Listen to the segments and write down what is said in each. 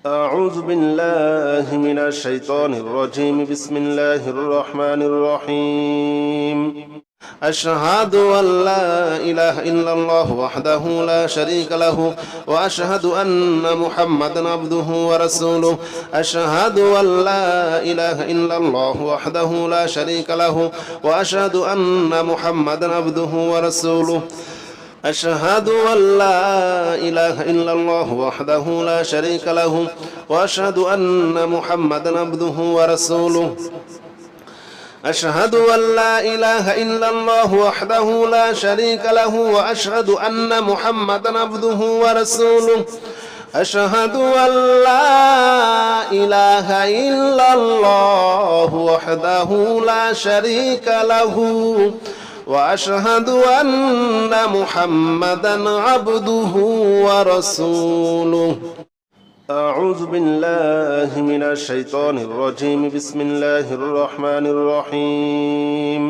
أعوذ بالله من الشيطان الرجيم. بسم الله الرحمن الرحيم. أشهد أن لا إله إلا الله وحده لا شريك له وأشهد أن محمدا عبده ورسوله. أشهد أن لا إله إلا الله وحده لا شريك له وأشهد أن محمدا عبده ورسوله. أشهد أن لا إله إلا الله وحده لا شريك له وأشهد أن محمدا عبده ورسوله. أشهد أن لا إله إلا الله وحده لا شريك له وأشهد أن محمدا عبده ورسوله. أشهد أن لا إله إلا الله وحده لا شريك له وأشهد أن محمدا عبده ورسوله. أعوذ بالله من الشيطان الرجيم. بسم الله الرحمن الرحيم.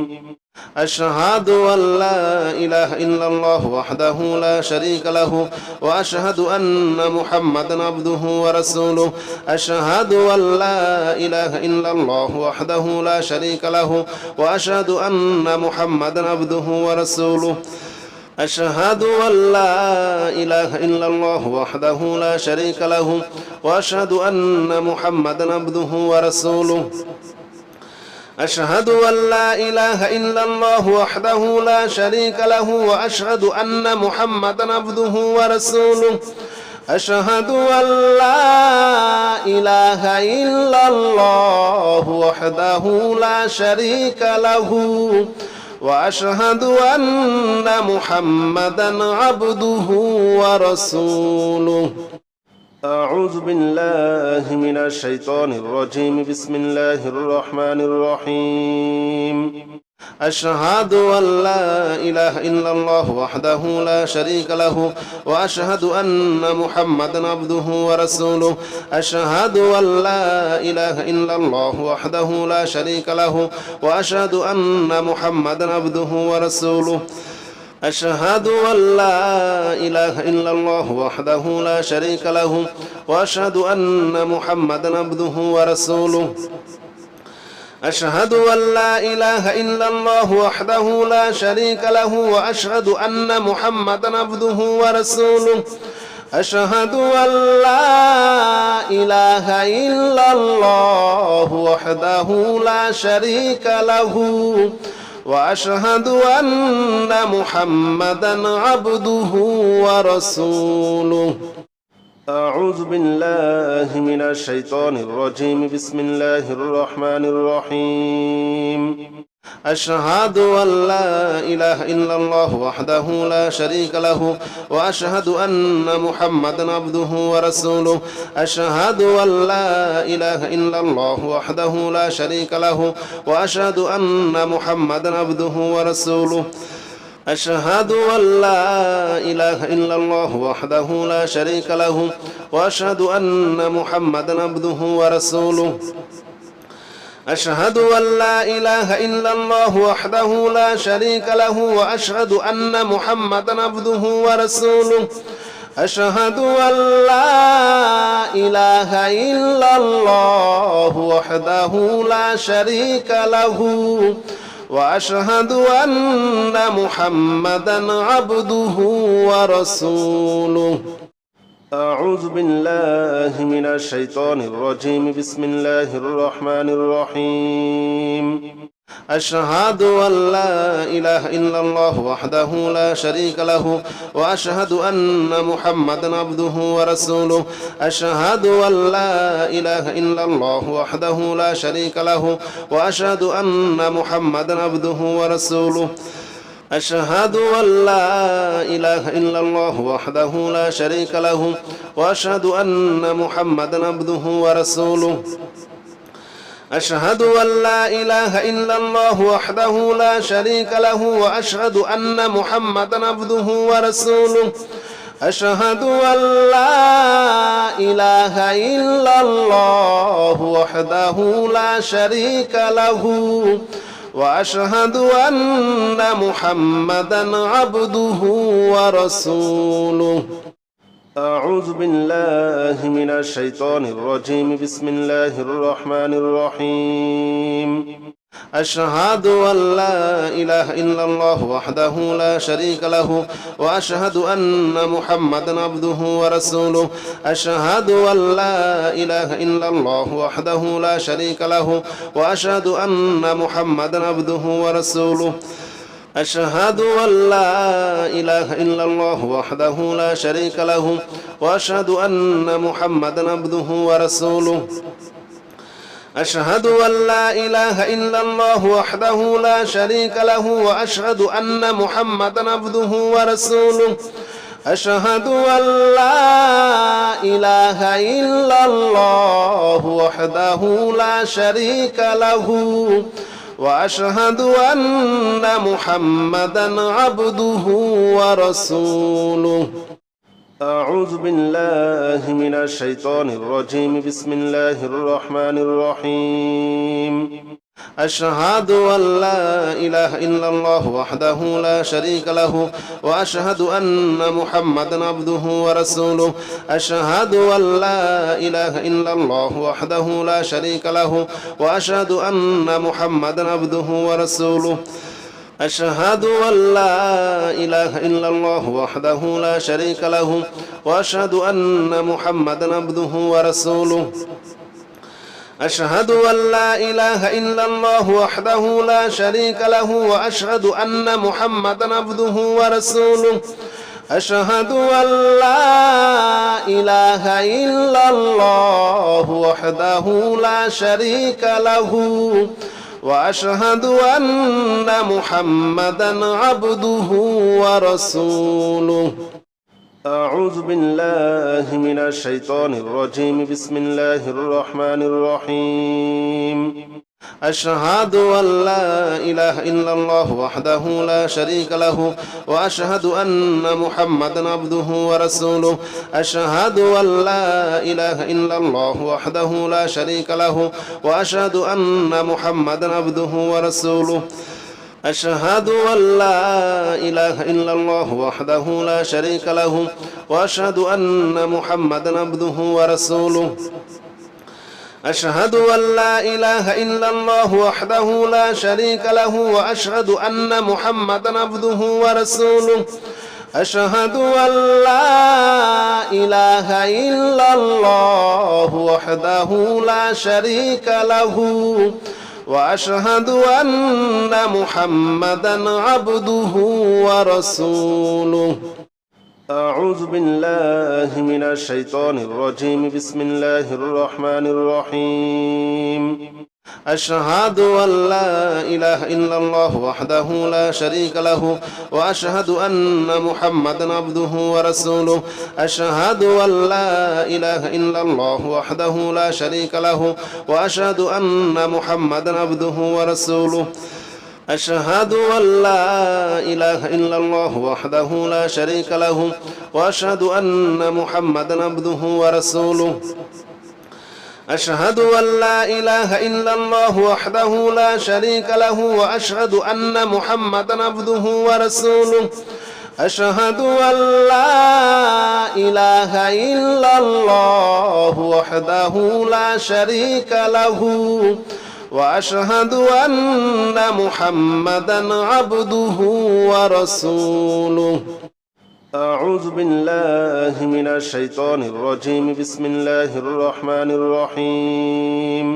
أشهد أن لا إله إلا الله وحده لا شريك له وأشهد أن محمدا عبده ورسوله. أشهد أن لا إله إلا الله وحده لا شريك له وأشهد أن محمدا عبده ورسوله. أشهد أن لا إله إلا الله وحده لا شريك له وأشهد أن محمدا عبده ورسوله. أشهد أن لا إله إلا الله وحده لا شريك له وأشهد أن محمدا عبده ورسوله. أشهد أن لا إله إلا الله وحده لا شريك له وأشهد أن محمدا عبده ورسوله. أعوذ بالله من الشيطان الرجيم. بسم الله الرحمن الرحيم. أشهد أن لا إله إلا الله وحده لا شريك له وأشهد أن محمدا عبده ورسوله. أشهد أن لا إله إلا الله وحده لا شريك له وأشهد أن محمدا عبده ورسوله. أشهد أن لا إله إلا الله وحده لا شريك له وأشهد أن محمدا عبده ورسوله. أشهد أن لا إله إلا الله وحده لا شريك له وأشهد أن محمدا عبده ورسوله. أشهد أن لا إله إلا الله وحده لا شريك له وأشهد أن محمدا عبده ورسوله. أعوذ بالله من الشيطان الرجيم. بسم الله الرحمن الرحيم. أشهد أن لا إله إلا الله وحده لا شريك له وأشهد أن محمدا عبده ورسوله. أشهد أن لا إله إلا الله وحده لا شريك له وأشهد أن محمدا عبده ورسوله. أشهد أن لا إله إلا الله وحده لا شريك له وأشهد أن محمدا عبده ورسوله. أشهد أن لا إله إلا الله وحده لا شريك له وأشهد أن محمدا عبده ورسوله. أشهد أن لا إله إلا الله وحده لا شريك له وأشهد أن محمدا عبده ورسوله. أعوذ بالله من الشيطان الرجيم. بسم الله الرحمن الرحيم. أشهد أن لا إله إلا الله وحده لا شريك له وأشهد أن محمدا عبده ورسوله. أشهد أن لا إله إلا الله وحده لا شريك له وأشهد أن محمدا عبده ورسوله. أشهد أن لا إله إلا الله وحده لا شريك له وأشهد أن محمدا عبده ورسوله. أشهد أن لا إله إلا الله وحده لا شريك له وأشهد أن محمدا عبده ورسوله. أشهد أن لا إله إلا الله وحده لا شريك له وأشهد أن محمدا عبده ورسوله. أعوذ بالله من الشيطان الرجيم بسم الله الرحمن الرحيم أشهد أن لا إله إلا الله وحده لا شريك له وأشهد أن محمدا عبده ورسوله أشهد أن لا إله إلا الله وحده لا شريك له وأشهد أن محمدا عبده ورسوله أشهد أن لا إله إلا الله وحده لا شريك له وأشهد أن محمدا عبده ورسوله أشهد أن لا إله إلا الله وحده لا شريك له وأشهد أن محمدا عبده ورسوله أشهد أن لا إله إلا الله وحده لا شريك له وأشهد أن محمدا عبده ورسوله أعوذ بالله من الشيطان الرجيم بسم الله الرحمن الرحيم أشهد أن لا إله إلا الله وحده لا شريك له وأشهد أن محمدا عبده ورسوله أشهد أن لا إله إلا الله وحده لا شريك له وأشهد أن محمدا عبده ورسوله أشهد أن لا إله إلا الله وحده لا شريك له وأشهد أن محمدا عبده ورسوله أشهد أن لا إله إلا الله وحده لا شريك له وأشهد أن محمدا عبده ورسوله أشهد أن لا إله إلا الله وحده لا شريك له وأشهد أن محمدا عبده ورسوله أعوذ بالله من الشيطان الرجيم بسم الله الرحمن الرحيم أشهد أن لا إله إلا الله وحده لا شريك له وأشهد أن محمدا عبده ورسوله أشهد أن لا إله إلا الله وحده لا شريك له وأشهد أن محمدا عبده ورسوله أشهد أن لا إله إلا الله وحده لا شريك له وأشهد أن محمدا عبده ورسوله أشهد أن لا إله إلا الله وحده لا شريك له وأشهد أن محمدا عبده ورسوله أشهد أن لا إله إلا الله وحده لا شريك له وأشهد أن محمدا عبده ورسوله أعوذ بالله من الشيطان الرجيم بسم الله الرحمن الرحيم أشهد أن لا إله إلا الله وحده لا شريك له وأشهد أن محمدا عبده ورسوله أشهد أن لا إله إلا الله وحده لا شريك له وأشهد أن محمدا عبده ورسوله أشهد أن لا إله إلا الله وحده لا شريك له وأشهد أن محمدا عبده ورسوله أشهد أن لا إله إلا الله وحده لا شريك له وأشهد أن محمدا عبده ورسوله أشهد أن لا إله إلا الله وحده لا شريك له وأشهد أن محمدا عبده ورسوله أعوذ بالله من الشيطان الرجيم بسم الله الرحمن الرحيم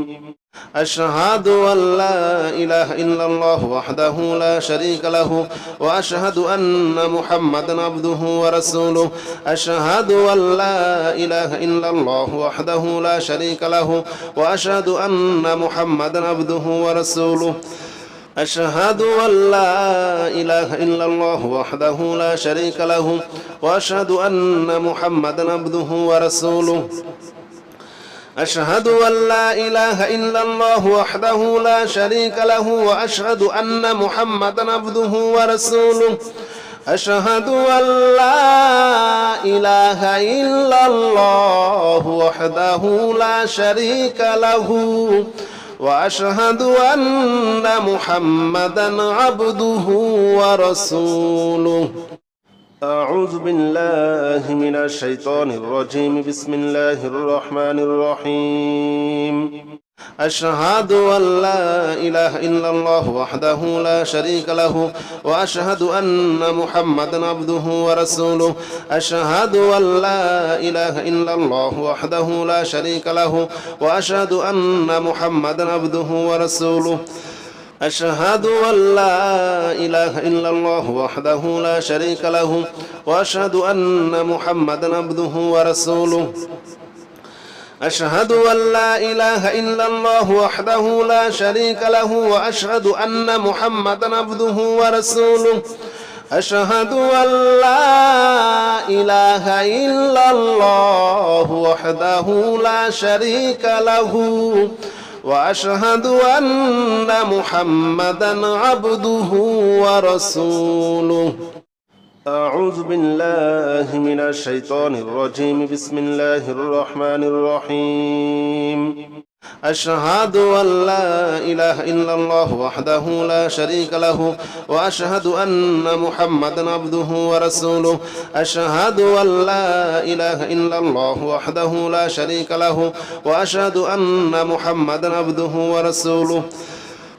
أشهد أن لا إله إلا الله وحده لا شريك له وأشهد أن محمدا عبده ورسوله أشهد أن لا إله إلا الله وحده لا شريك له وأشهد أن محمدا عبده ورسوله أشهد أن لا إله إلا الله وحده لا شريك له وأشهد أن محمدا عبده ورسوله أشهد أن لا إله إلا الله وحده لا شريك له وأشهد أن محمدا عبده ورسوله أشهد أن لا إله إلا الله وحده لا شريك له وأشهد أن محمدا عبده ورسوله أعوذ بالله من الشيطان الرجيم بسم الله الرحمن الرحيم أشهد أن لا إله إلا الله وحده لا شريك له وأشهد أن محمدا عبده ورسوله أشهد أن لا إله إلا الله وحده لا شريك له وأشهد أن محمدا عبده ورسوله أشهد أن لا إله إلا الله وحده لا شريك له وأشهد أن محمدا عبده ورسوله أشهد أن لا إله إلا الله وحده لا شريك له وأشهد أن محمدا عبده ورسوله أشهد أن لا إله إلا الله وحده لا شريك له وأشهد أن محمدا عبده ورسوله أعوذ بالله من الشيطان الرجيم بسم الله الرحمن الرحيم أشهد أن لا إله إلا الله وحده لا شريك له وأشهد أن محمدا عبده ورسوله أشهد أن لا إله إلا الله وحده لا شريك له وأشهد أن محمدا عبده ورسوله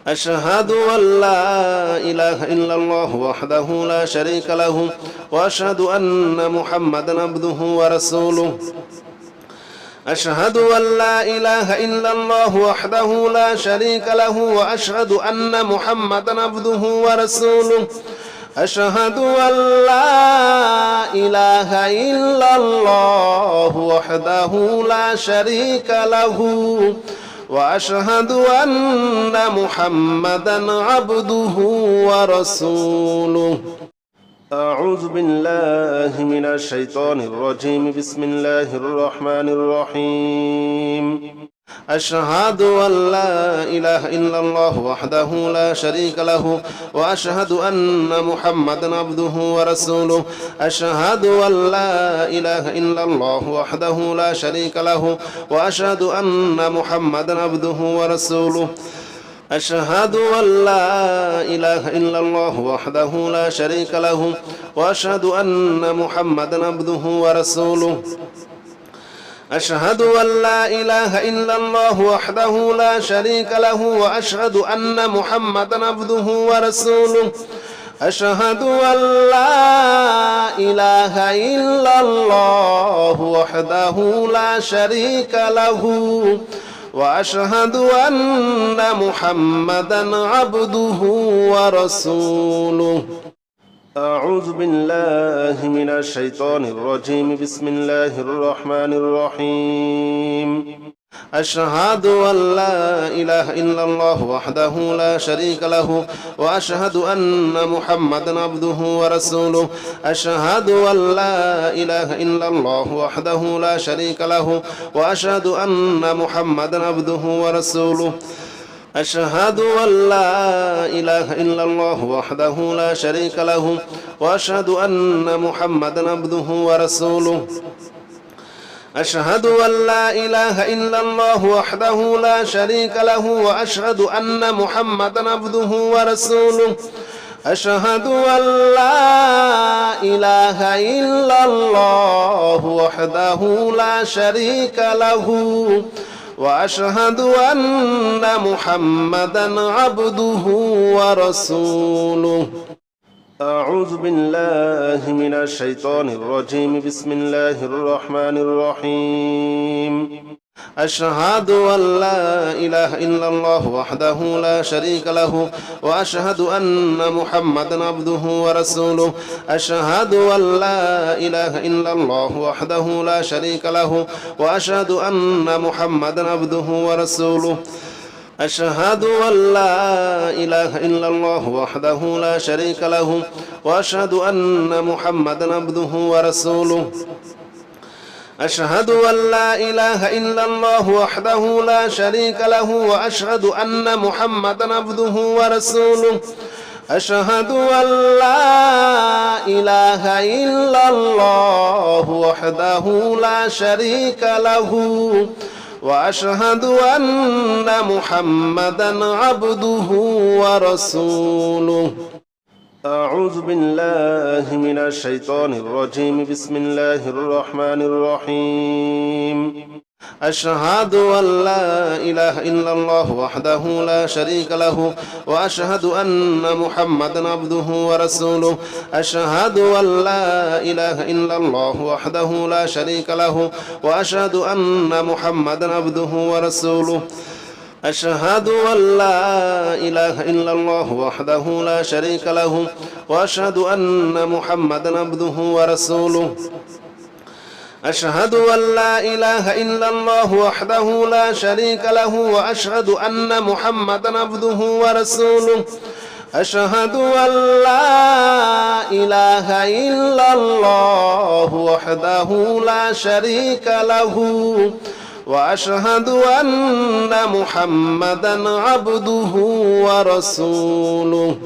أشهد أن لا إله إلا الله وحده لا شريك له وأشهد أن محمدا عبده ورسوله أشهد أن لا إله إلا الله وحده لا شريك له وأشهد أن محمدا عبده ورسوله أشهد أن لا إله إلا الله وحده لا شريك له وأشهد أن محمدا عبده ورسوله أعوذ بالله من الشيطان الرجيم بسم الله الرحمن الرحيم أشهد أن لا إله إلا الله وحده لا شريك له وأشهد أن محمدا عبده ورسوله أشهد أن لا إله إلا الله وحده لا شريك له وأشهد أن محمدا عبده ورسوله أشهد أن لا إله إلا الله وحده لا شريك له وأشهد أن محمدا عبده ورسوله أشهد أن لا إله إلا الله وحده لا شريك له وأشهد أن محمدا عبده ورسوله أشهد أن لا إله إلا الله وحده لا شريك له وأشهد أن محمدا عبده ورسوله أعوذ بالله من الشيطان الرجيم بسم الله الرحمن الرحيم أشهد أن لا إله إلا الله وحده لا شريك له وأشهد أن محمدا عبده ورسوله أشهد أن لا إله إلا الله وحده لا شريك له وأشهد أن محمدا عبده ورسوله أشهد أن لا إله إلا الله وحده لا شريك له وأشهد أن محمدا عبده ورسوله أشهد أن لا إله إلا الله وحده لا شريك له وأشهد أن محمدا عبده ورسوله أشهد أن لا إله إلا الله وحده لا شريك له وأشهد أن محمدا عبده ورسوله أعوذ بالله من الشيطان الرجيم بسم الله الرحمن الرحيم أشهد أن لا إله إلا الله وحده لا شريك له وأشهد أن محمدا عبده ورسوله أشهد أن لا إله إلا الله وحده لا شريك له وأشهد أن محمدا عبده ورسوله أشهد أن لا إله إلا الله وحده لا شريك له وأشهد أن محمدا عبده ورسوله أشهد أن لا إله إلا الله وحده لا شريك له وأشهد أن محمدا عبده ورسوله أشهد أن لا إله إلا الله وحده لا شريك له وأشهد أن محمدا عبده ورسوله أعوذ بالله من الشيطان الرجيم بسم الله الرحمن الرحيم أشهد أن لا إله إلا الله وحده لا شريك له وأشهد أن محمدا عبده ورسوله أشهد أن لا إله إلا الله وحده لا شريك له وأشهد أن محمدا عبده ورسوله أشهد أن لا إله إلا الله وحده لا شريك له وأشهد أن محمدا عبده ورسوله أشهد أن لا إله إلا الله وحده لا شريك له وأشهد أن محمدا عبده ورسوله أشهد أن لا إله إلا الله وحده لا شريك له وأشهد أن محمدا عبده ورسوله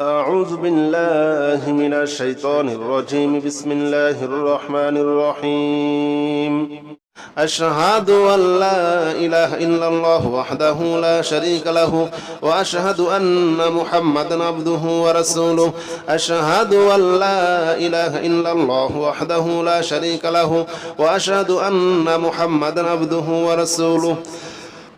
أعوذ بالله من الشيطان الرجيم بسم الله الرحمن الرحيم أشهد أن لا إله إلا الله وحده لا شريك له وأشهد أن محمدا عبده ورسوله أشهد أن لا إله إلا الله وحده لا شريك له وأشهد أن محمدا عبده ورسوله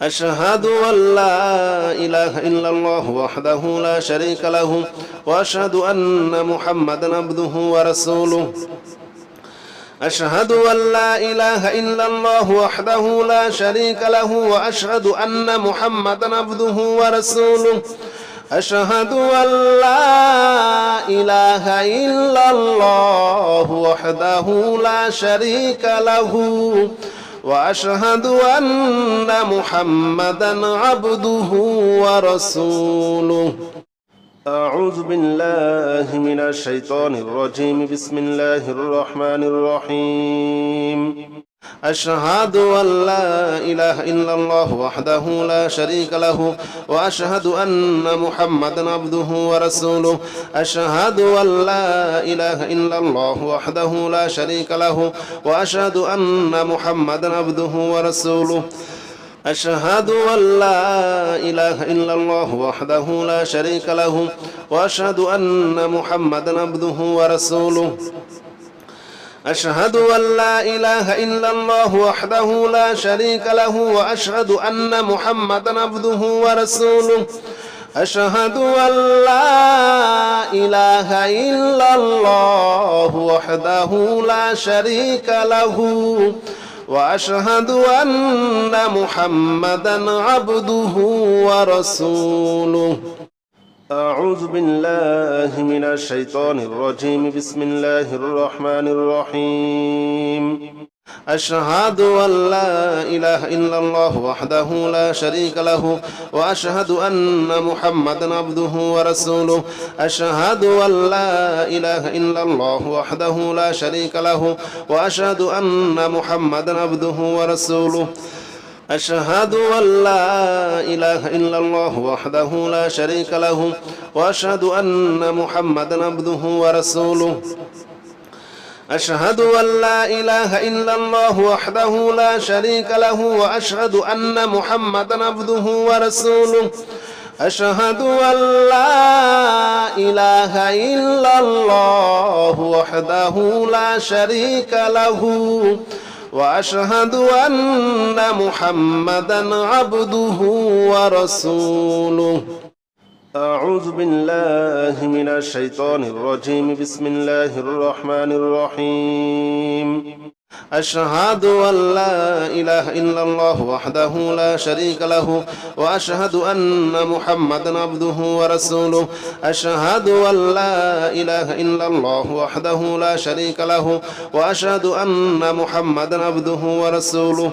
أشهد أن لا إله إلا الله وحده لا شريك له وأشهد أن محمدا عبده ورسوله أشهد أن لا إله إلا الله وحده لا شريك له وأشهد أن محمدا عبده ورسوله أشهد أن لا إله إلا الله وحده لا شريك له وأشهد أن محمدا عبده ورسوله أعوذ بالله من الشيطان الرجيم بسم الله الرحمن الرحيم أشهد أن لا إله إلا الله وحده لا شريك له وأشهد أن محمدا عبده ورسوله أشهد أن لا إله إلا الله وحده لا شريك له وأشهد أن محمدا عبده ورسوله أشهد أن لا إله إلا الله وحده لا شريك له وأشهد أن محمدا عبده ورسوله أشهد أن لا إله إلا الله وحده لا شريك له وأشهد أن محمدا عبده ورسوله أشهد أن لا إله إلا الله وحده لا شريك له وأشهد أن محمدا عبده ورسوله أعوذ بالله من الشيطان الرجيم بسم الله الرحمن الرحيم أشهد أن لا إله إلا الله وحده لا شريك له وأشهد أن محمدا عبده ورسوله أشهد أن لا إله إلا الله وحده لا شريك له وأشهد أن محمدا عبده ورسوله أشهد أن لا إله إلا الله وحده لا شريك له وأشهد أن محمدا عبده ورسوله أشهد أن لا إله إلا الله وحده لا شريك له وأشهد أن محمدا عبده ورسوله أشهد أن لا إله إلا الله وحده لا شريك له وأشهد أن محمدا عبده ورسوله أعوذ بالله من الشيطان الرجيم بسم الله الرحمن الرحيم أشهد أن لا إله إلا الله وحده لا شريك له وأشهد أن محمدا عبده ورسوله أشهد أن لا إله إلا الله وحده لا شريك له وأشهد أن محمدا عبده ورسوله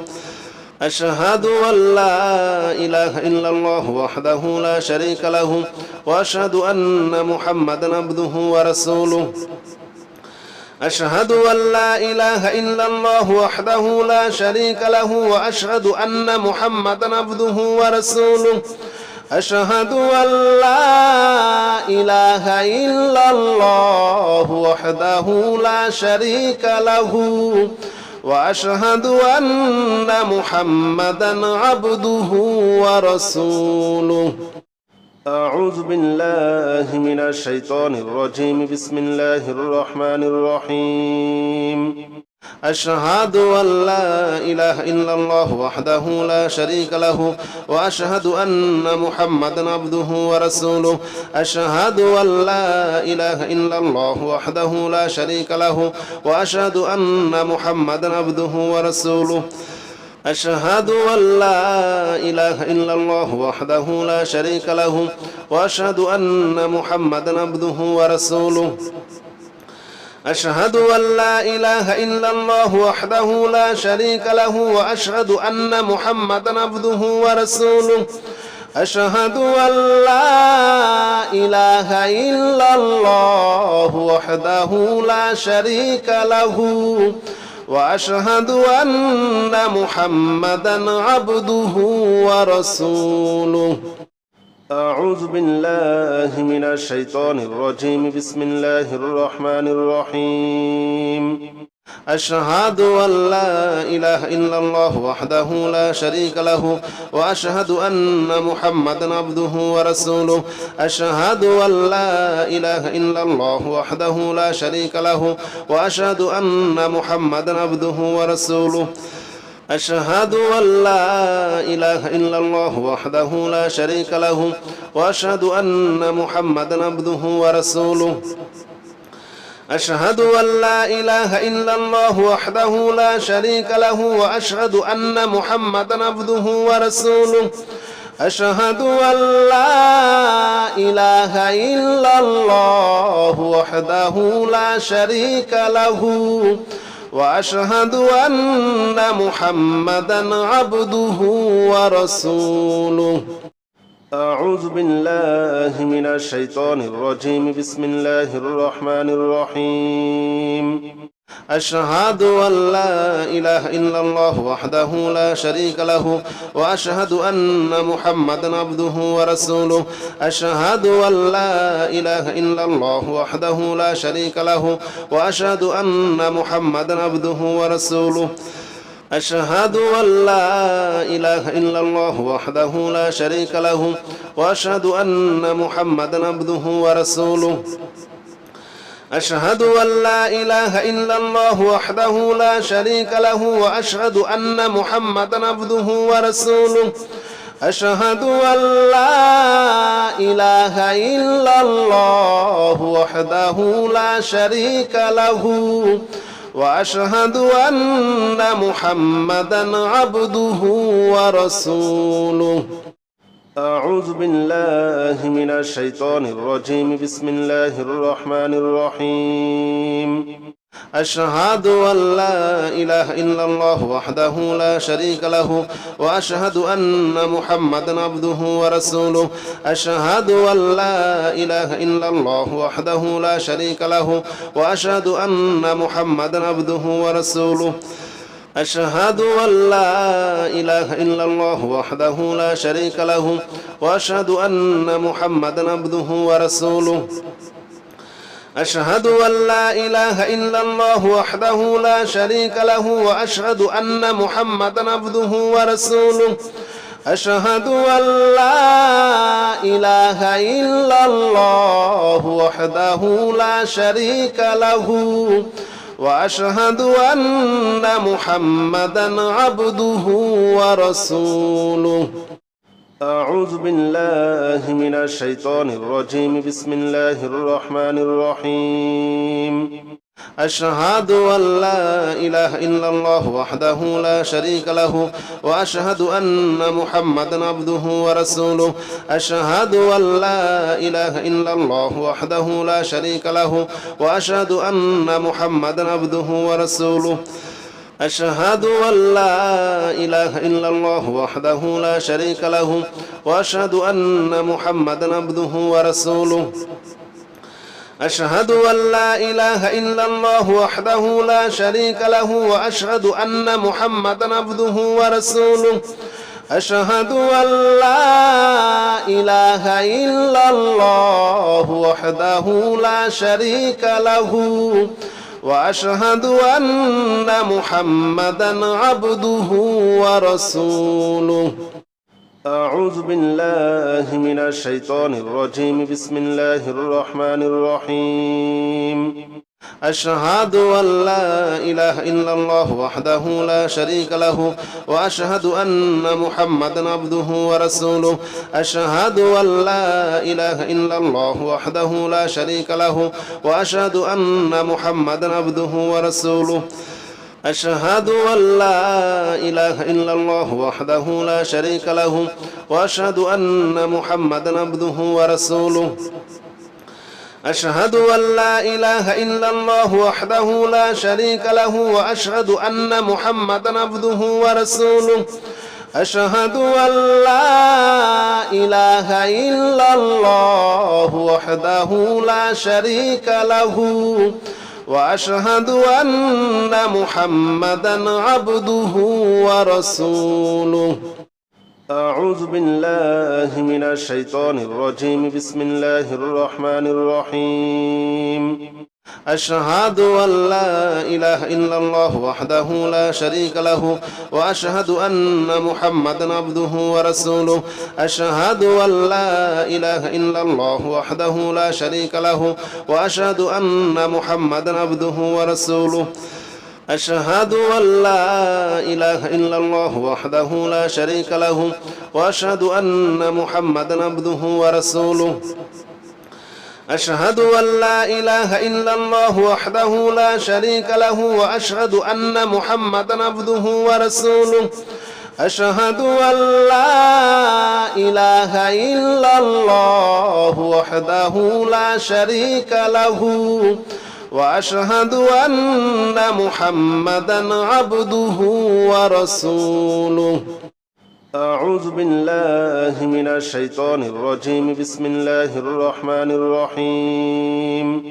أشهد أن لا إله إلا الله وحده لا شريك له وأشهد أن محمدا عبده ورسوله أشهد أن لا إله إلا الله وحده لا شريك له وأشهد أن محمدا عبده ورسوله أشهد أن لا إله إلا الله وحده لا شريك له وأشهد أن محمدا عبده ورسوله أعوذ بالله من الشيطان الرجيم بسم الله الرحمن الرحيم أشهد أن لا إله إلا الله وحده لا شريك له وأشهد أن محمدا عبده ورسوله أشهد أن لا إله إلا الله وحده لا شريك له وأشهد أن محمدا عبده ورسوله أشهد أن لا إله إلا الله وحده لا شريك له وأشهد أن محمدا عبده ورسوله أشهد أن لا إله إلا الله وحده لا شريك له وأشهد أن محمدا عبده ورسوله أشهد أن لا إله إلا الله وحده لا شريك له وأشهد أن محمدا عبده ورسوله أعوذ بالله من الشيطان الرجيم بسم الله الرحمن الرحيم أشهد أن لا إله إلا الله وحده لا شريك له وأشهد أن محمدا عبده ورسوله أشهد أن لا إله إلا الله وحده لا شريك له وأشهد أن محمدا عبده ورسوله أشهد أن لا إله إلا الله وحده لا شريك له وأشهد أن محمدا عبده ورسوله أشهد أن لا إله إلا الله وحده لا شريك له وأشهد أن محمدا عبده ورسوله أشهد أن لا إله إلا الله وحده لا شريك له وأشهد أن محمدا عبده ورسوله أعوذ بالله من الشيطان الرجيم بسم الله الرحمن الرحيم أشهد أن لا إله إلا الله وحده لا شريك له وأشهد أن محمدا عبده ورسوله أشهد أن لا إله إلا الله وحده لا شريك له وأشهد أن محمدا عبده ورسوله أشهد أن لا إله إلا الله وحده لا شريك له وأشهد أن محمدا عبده ورسوله أشهد أن لا إله إلا الله وحده لا شريك له وأشهد أن محمدا عبده ورسوله أشهد أن لا إله إلا الله وحده لا شريك له وأشهد أن محمدا عبده ورسوله أعوذ بالله من الشيطان الرجيم بسم الله الرحمن الرحيم أشهد أن لا إله إلا الله وحده لا شريك له وأشهد أن محمدا عبده ورسوله أشهد أن لا إله إلا الله وحده لا شريك له وأشهد أن محمدا عبده ورسوله أشهد أن لا إله إلا الله وحده لا شريك له وأشهد أن محمدا عبده ورسوله أشهد أن لا إله إلا الله وحده لا شريك له وأشهد أن محمدا عبده ورسوله أشهد أن لا إله إلا الله وحده لا شريك له وأشهد أن محمدا عبده ورسوله أعوذ بالله من الشيطان الرجيم بسم الله الرحمن الرحيم أشهد أن لا إله إلا الله وحده لا شريك له وأشهد أن محمدا عبده ورسوله أشهد أن لا إله إلا الله وحده لا شريك له وأشهد أن محمدا عبده ورسوله أشهد أن لا إله إلا الله وحده لا شريك له وأشهد أن محمدا عبده ورسوله أشهد أن لا إله إلا الله وحده لا شريك له وأشهد أن محمدا عبده ورسوله أشهد أن لا إله إلا الله وحده لا شريك له وأشهد أن محمدا عبده ورسوله أعوذ بالله من الشيطان الرجيم بسم الله الرحمن الرحيم أشهد أن لا إله إلا الله وحده لا شريك له وأشهد أن محمدا عبده ورسوله أشهد أن لا إله إلا الله وحده لا شريك له وأشهد أن محمدا عبده ورسوله أشهد أن لا إله إلا الله وحده لا شريك له وأشهد أن محمدا عبده ورسوله أشهد أن لا إله إلا الله وحده لا شريك له وأشهد أن محمدا عبده ورسوله أشهد أن لا إله إلا الله وحده لا شريك له وأشهد أن محمدا عبده ورسوله أعوذ بالله من الشيطان الرجيم بسم الله الرحمن الرحيم أشهد أن لا إله إلا الله وحده لا شريك له وأشهد أن محمدا عبده ورسوله أشهد أن لا إله إلا الله وحده لا شريك له وأشهد أن محمدا عبده ورسوله أشهد أن لا إله إلا الله وحده لا شريك له وأشهد أن محمدا عبده ورسوله أشهد أن لا إله إلا الله وحده لا شريك له وأشهد أن محمدا عبده ورسوله أشهد أن لا إله إلا الله وحده لا شريك له وأشهد أن محمدا عبده ورسوله أعوذ بالله من الشيطان الرجيم بسم الله الرحمن الرحيم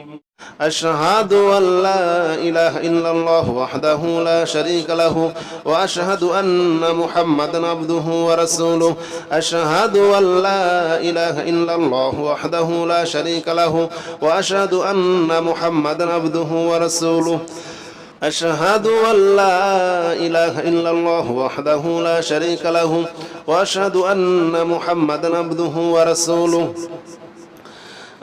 أشهد أن لا إله إلا الله وحده لا شريك له وأشهد أن محمدا عبده ورسوله أشهد أن لا إله إلا الله وحده لا شريك له وأشهد أن محمدا عبده ورسوله أشهد أن لا إله إلا الله وحده لا شريك له وأشهد أن محمدا عبده ورسوله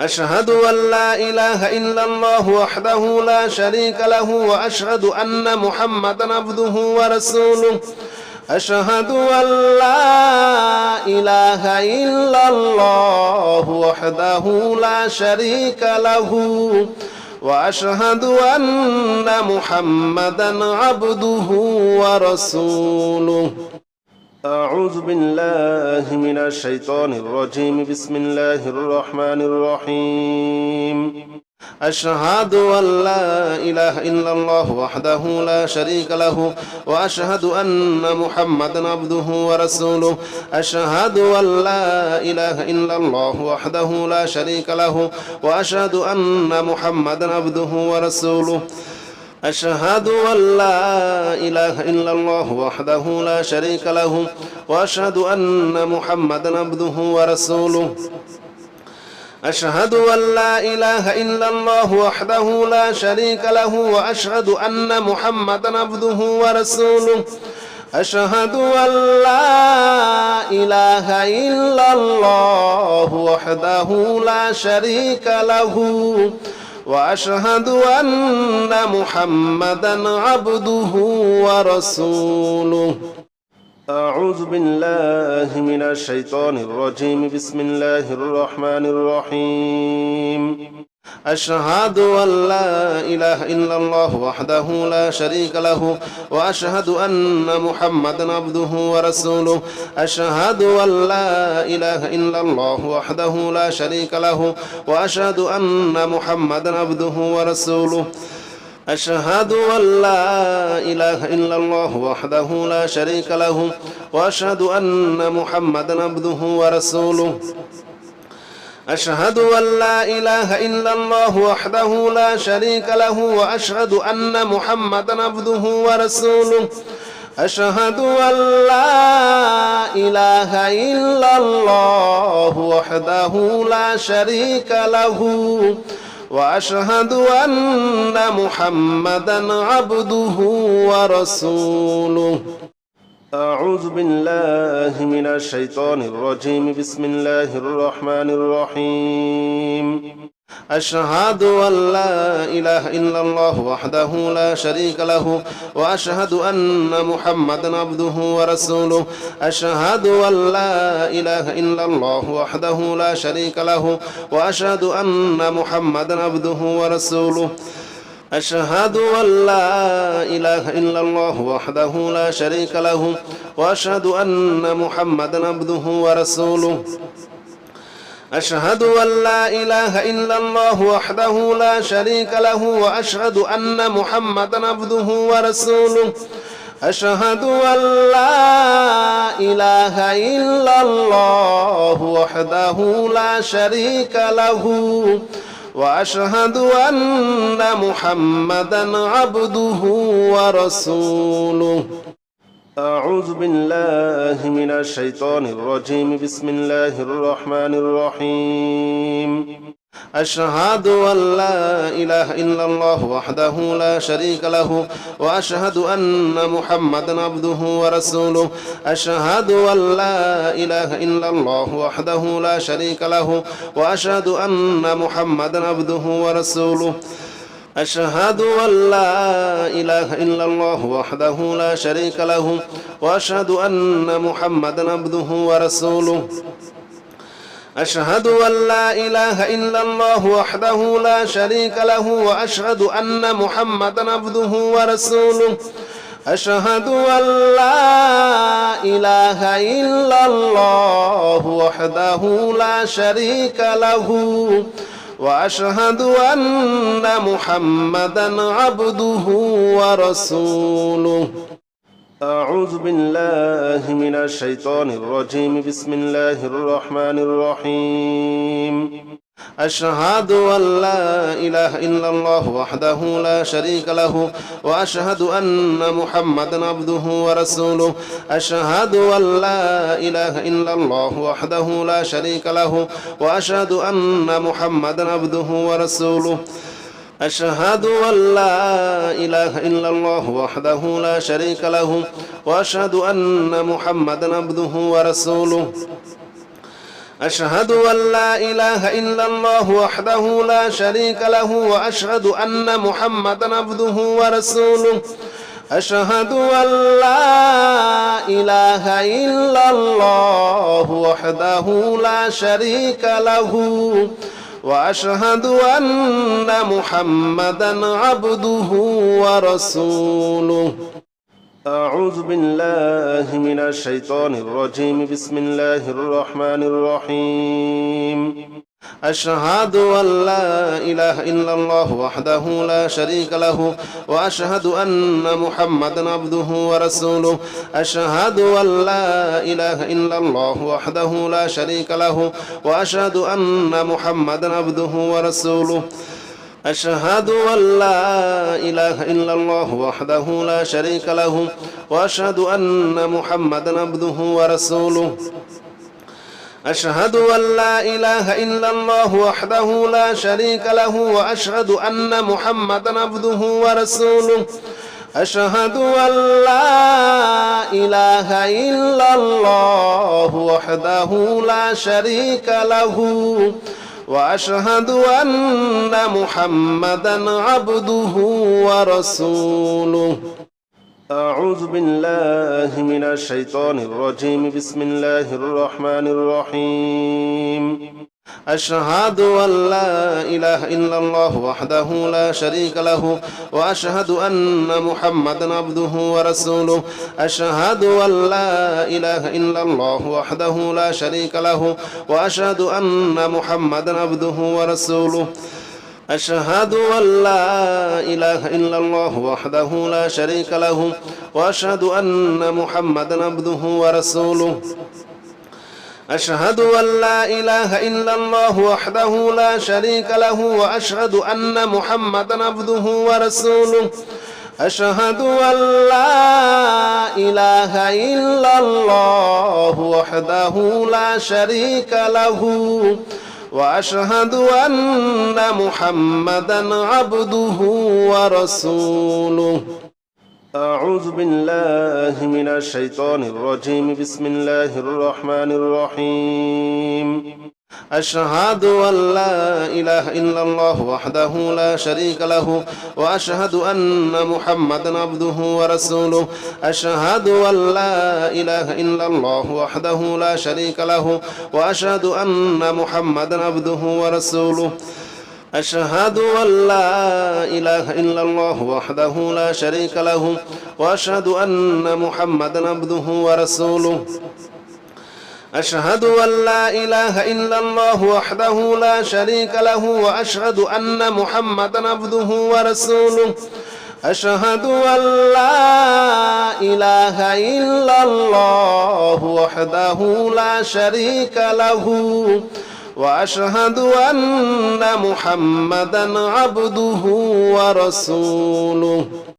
أشهد أن لا إله إلا الله وحده لا شريك له وأشهد أن محمدا عبده ورسوله أشهد أن لا إله إلا الله وحده لا شريك له وأشهد أن محمدا عبده ورسوله أعوذ بالله من الشيطان الرجيم بسم الله الرحمن الرحيم أشهد أن لا إله إلا الله وحده لا شريك له وأشهد أن محمدا عبده ورسوله أشهد أن لا إله إلا الله وحده لا شريك له وأشهد أن محمدا عبده ورسوله أشهد أن لا إله إلا الله وحده لا شريك له وأشهد أن محمدا عبده ورسوله أشهد أن لا إله إلا الله وحده لا شريك له وأشهد أن محمدا عبده ورسوله أشهد أن لا إله إلا الله وحده لا شريك له وأشهد أن محمدا عبده ورسوله أعوذ بالله من الشيطان الرجيم بسم الله الرحمن الرحيم أشهد أن لا إله إلا الله وحده لا شريك له وأشهد أن محمدا عبده ورسوله أشهد أن لا إله إلا الله وحده لا شريك له وأشهد أن محمدا عبده ورسوله أشهد أن لا إله إلا الله وحده لا شريك له وأشهد أن محمدا عبده ورسوله أشهد أن لا إله إلا الله وحده لا شريك له وأشهد أن محمدا عبده ورسوله أشهد أن لا إله إلا الله وحده لا شريك له وأشهد أن محمدا عبده ورسوله أعوذ بالله من الشيطان الرجيم بسم الله الرحمن الرحيم أشهد أن لا إله إلا الله وحده لا شريك له وأشهد أن محمدا عبده ورسوله أشهد أن لا إله إلا الله وحده لا شريك له وأشهد أن محمدا عبده ورسوله أشهد أن لا إله إلا الله وحده لا شريك له وأشهد أن محمدا عبده ورسوله أشهد أن لا إله إلا الله وحده لا شريك له وأشهد أن محمدا عبده ورسوله أشهد أن لا إله إلا الله وحده لا شريك له وأشهد أن محمدا عبده ورسوله أعوذ بالله من الشيطان الرجيم بسم الله الرحمن الرحيم أشهد أن لا إله إلا الله وحده لا شريك له وأشهد أن محمدا عبده ورسوله أشهد أن لا إله إلا الله وحده لا شريك له وأشهد أن محمدا عبده ورسوله أشهد أن لا إله إلا الله وحده لا شريك له وأشهد أن محمدا عبده ورسوله أشهد أن لا إله إلا الله وحده لا شريك له وأشهد أن محمدا عبده ورسوله أشهد أن لا إله إلا الله وحده لا شريك له وأشهد أن محمدا عبده ورسوله أعوذ بالله من الشيطان الرجيم بسم الله الرحمن الرحيم أشهد أن لا إله إلا الله وحده لا شريك له وأشهد أن محمدا عبده ورسوله أشهد أن لا إله إلا الله وحده لا شريك له وأشهد أن محمدا عبده ورسوله أشهد أن لا إله إلا الله وحده لا شريك له وأشهد أن محمدا عبده ورسوله أشهد أن لا إله إلا الله وحده لا شريك له وأشهد أن محمدا عبده ورسوله أشهد أن لا إله إلا الله وحده لا شريك له وأشهد أن محمدا عبده ورسوله أعوذ بالله من الشيطان الرجيم بسم الله الرحمن الرحيم أشهد أن لا إله إلا الله وحده لا شريك له وأشهد أن محمدا عبده ورسوله أشهد أن لا إله إلا الله وحده لا شريك له وأشهد أن محمدا عبده ورسوله أشهد أن لا إله إلا الله وحده لا شريك له وأشهد أن محمدا عبده ورسوله أشهد أن لا إله إلا الله وحده لا شريك له وأشهد أن محمدا عبده ورسوله أشهد أن لا إله إلا الله وحده لا شريك له وأشهد أن محمدا عبده ورسوله أعوذ بالله من الشيطان الرجيم بسم الله الرحمن الرحيم أشهد أن لا إله إلا الله وحده لا شريك له وأشهد أن محمدا عبده ورسوله أشهد أن لا إله إلا الله وحده لا شريك له وأشهد أن محمدا عبده ورسوله أشهد أن لا إله إلا الله وحده لا شريك له وأشهد أن محمدا عبده ورسوله أشهد أن لا إله إلا الله وحده لا شريك له وأشهد أن محمدا عبده ورسوله أشهد أن لا إله إلا الله وحده لا شريك له وأشهد أن محمدا عبده ورسوله أعوذ بالله من الشيطان الرجيم بسم الله الرحمن الرحيم أشهد أن لا إله إلا الله وحده لا شريك له وأشهد أن محمدا عبده ورسوله أشهد أن لا إله إلا الله وحده لا شريك له وأشهد أن محمدا عبده ورسوله أشهد أن لا إله إلا الله وحده لا شريك له وأشهد أن محمدا عبده ورسوله أشهد أن لا إله إلا الله وحده لا شريك له وأشهد أن محمدا عبده ورسوله أشهد أن لا إله إلا الله وحده لا شريك له وأشهد أن محمدا عبده ورسوله